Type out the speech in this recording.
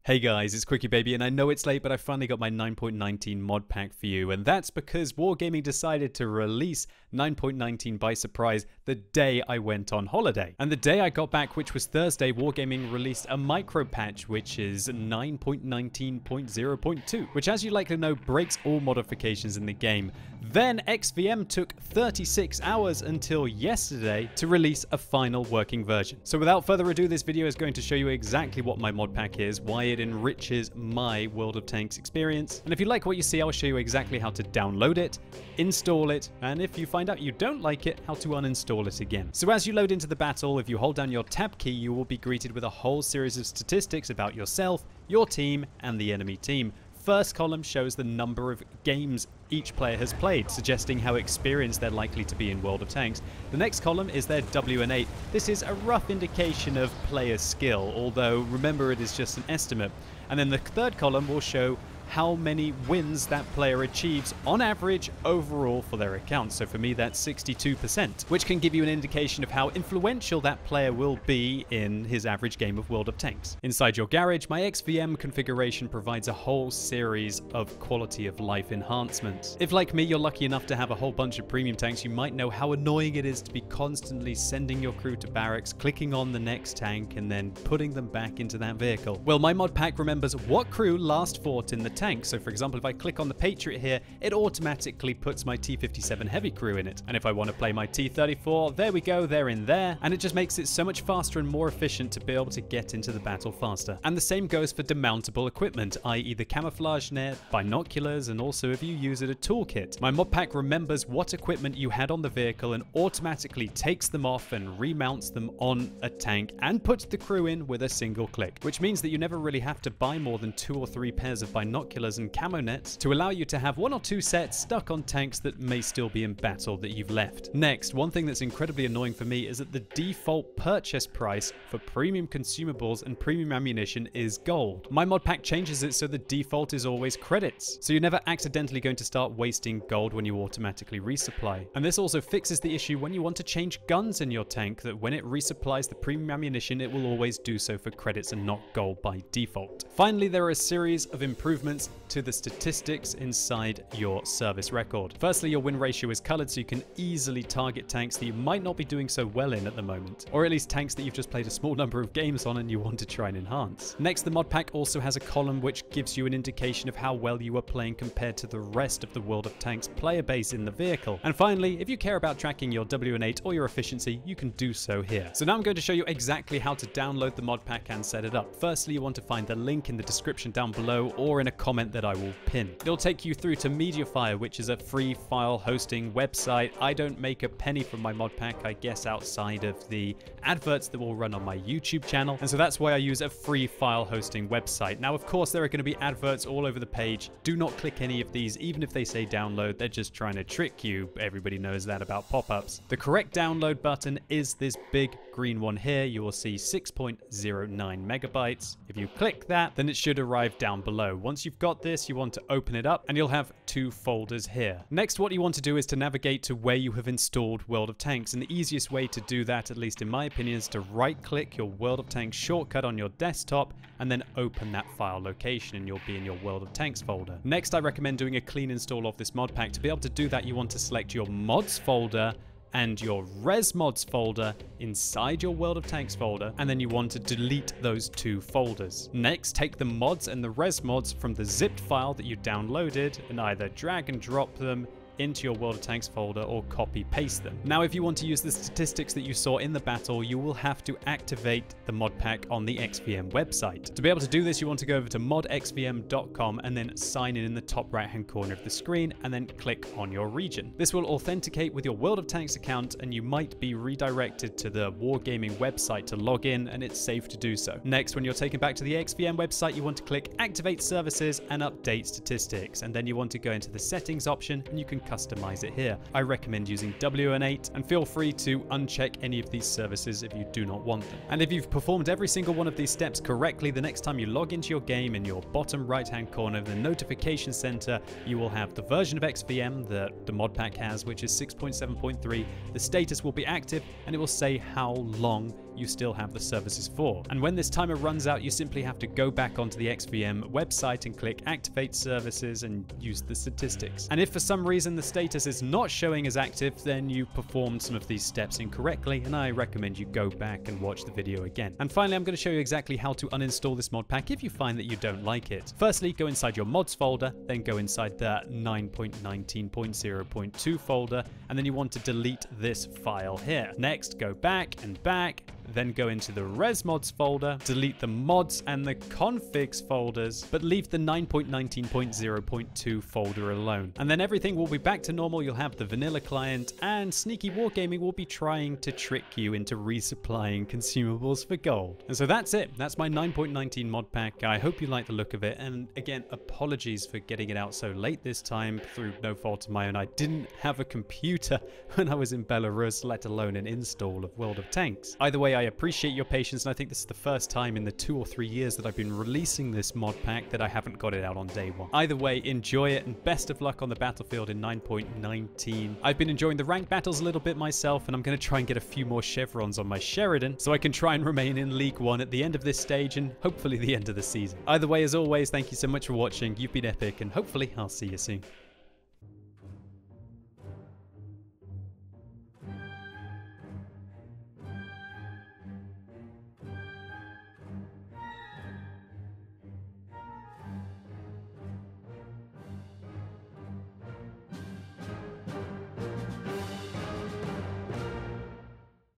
Hey guys, it's QuickyBaby, and I know it's late, but I finally got my 9.19 mod pack for you, and that's because Wargaming decided to release 9.19 by surprise the day I went on holiday. And the day I got back, which was Thursday, Wargaming released a micro patch, which is 9.19.0.2, which as you likely know breaks all modifications in the game. Then XVM took 36 hours until yesterday to release a final working version. So without further ado, this video is going to show you exactly what my mod pack is, why it enriches my World of Tanks experience, and if you like what you see, I'll show you exactly how to download it, install it, and if you find out you don't like it, how to uninstall it again. So as you load into the battle, if you hold down your tab key, you will be greeted with a whole series of statistics about yourself, your team, and the enemy team. First column shows the number of games each player has played, suggesting how experienced they're likely to be in World of Tanks. The next column is their WN8. This is a rough indication of player skill, although remember it is just an estimate. And then the third column will show how many wins that player achieves on average overall for their account. So for me that's 62%, which can give you an indication of how influential that player will be in his average game of World of Tanks. Inside your garage, my XVM configuration provides a whole series of quality of life enhancements. If like me you're lucky enough to have a whole bunch of premium tanks, you might know how annoying it is to be constantly sending your crew to barracks, clicking on the next tank and then putting them back into that vehicle. Well, my mod pack remembers what crew last fought in the tank. So for example, if I click on the Patriot here, it automatically puts my T-57 heavy crew in it. And if I want to play my T-34, there we go, they're in there. And it just makes it so much faster and more efficient to be able to get into the battle faster. And the same goes for demountable equipment, i.e. the camouflage net, binoculars, and also if you use it a toolkit. My mod pack remembers what equipment you had on the vehicle and automatically takes them off and remounts them on a tank and puts the crew in with a single click, which means that you never really have to buy more than 2 or 3 pairs of binoculars and camo nets to allow you to have 1 or 2 sets stuck on tanks that may still be in battle that you've left. Next, one thing that's incredibly annoying for me is that the default purchase price for premium consumables and premium ammunition is gold. My mod pack changes it so the default is always credits, so you're never accidentally going to start wasting gold when you automatically resupply. And this also fixes the issue when you want to change guns in your tank, that when it resupplies the premium ammunition, it will always do so for credits and not gold by default. Finally, there are a series of improvements to the statistics inside your service record. Firstly, your win ratio is colored so you can easily target tanks that you might not be doing so well in at the moment, or at least tanks that you've just played a small number of games on and you want to try and enhance. Next, the mod pack also has a column which gives you an indication of how well you are playing compared to the rest of the World of Tanks player base in the vehicle. And finally, if you care about tracking your WN8 or your efficiency, you can do so here. So now I'm going to show you exactly how to download the mod pack and set it up. Firstly, you want to find the link in the description down below or in a comment that I will pin. It'll take you through to Mediafire, which is a free file hosting website. I don't make a penny from my mod pack, I guess, outside of the adverts that will run on my YouTube channel, and so that's why I use a free file hosting website. Now, of course, there are going to be adverts all over the page. Do not click any of these, even if they say download. They're just trying to trick you. Everybody knows that about pop-ups. The correct download button is this big green one here. You will see 6.09 megabytes. If you click that, then it should arrive down below. Once you've got this, you want to open it up and you'll have 2 folders here. Next, what you want to do is to navigate to where you have installed World of Tanks, and the easiest way to do that, at least in my opinion, is to right-click your World of Tanks shortcut on your desktop and then open that file location and you'll be in your World of Tanks folder. Next, I recommend doing a clean install of this mod pack. To be able to do that, you want to select your mods folder and your res mods folder inside your World of Tanks folder, and then you want to delete those 2 folders. Next, take the mods and the res mods from the zipped file that you downloaded and either drag and drop them into your World of Tanks folder or copy paste them. Now, if you want to use the statistics that you saw in the battle, you will have to activate the mod pack on the XVM website. To be able to do this, you want to go over to modxvm.com and then sign in the top right hand corner of the screen and then click on your region. This will authenticate with your World of Tanks account and you might be redirected to the Wargaming website to log in, and it's safe to do so. Next, when you're taken back to the XVM website, you want to click activate services and update statistics, and then you want to go into the settings option and you can customize it here. I recommend using WN8, and feel free to uncheck any of these services if you do not want them. And if you've performed every single one of these steps correctly, the next time you log into your game, in your bottom right hand corner of the notification center, you will have the version of XVM that the mod pack has, which is 6.7.3. The status will be active and it will say how long you still have the services for. And when this timer runs out, you simply have to go back onto the XVM website and click activate services and use the statistics. And if for some reason the status is not showing as active, then you performed some of these steps incorrectly, and I recommend you go back and watch the video again. And finally, I'm going to show you exactly how to uninstall this mod pack if you find that you don't like it. Firstly, go inside your mods folder, then go inside the 9.19.0.2 folder, and then you want to delete this file here. Next, go back and back, then go into the resmods folder, delete the mods and the configs folders, but leave the 9.19.0.2 folder alone. And then everything will be back to normal. You'll have the vanilla client, and Sneaky Wargaming will be trying to trick you into resupplying consumables for gold. And so that's it. That's my 9.19 mod pack. I hope you like the look of it. And again, apologies for getting it out so late this time through no fault of my own. I didn't have a computer when I was in Belarus, let alone an install of World of Tanks. Either way, I appreciate your patience, and I think this is the first time in the 2 or 3 years that I've been releasing this mod pack that I haven't got it out on day one. Either way, enjoy it, and best of luck on the battlefield in 9.19. I've been enjoying the ranked battles a little bit myself, and I'm going to try and get a few more chevrons on my Sheridan so I can try and remain in League 1 at the end of this stage and hopefully the end of the season. Either way, as always, thank you so much for watching. You've been epic, and hopefully I'll see you soon.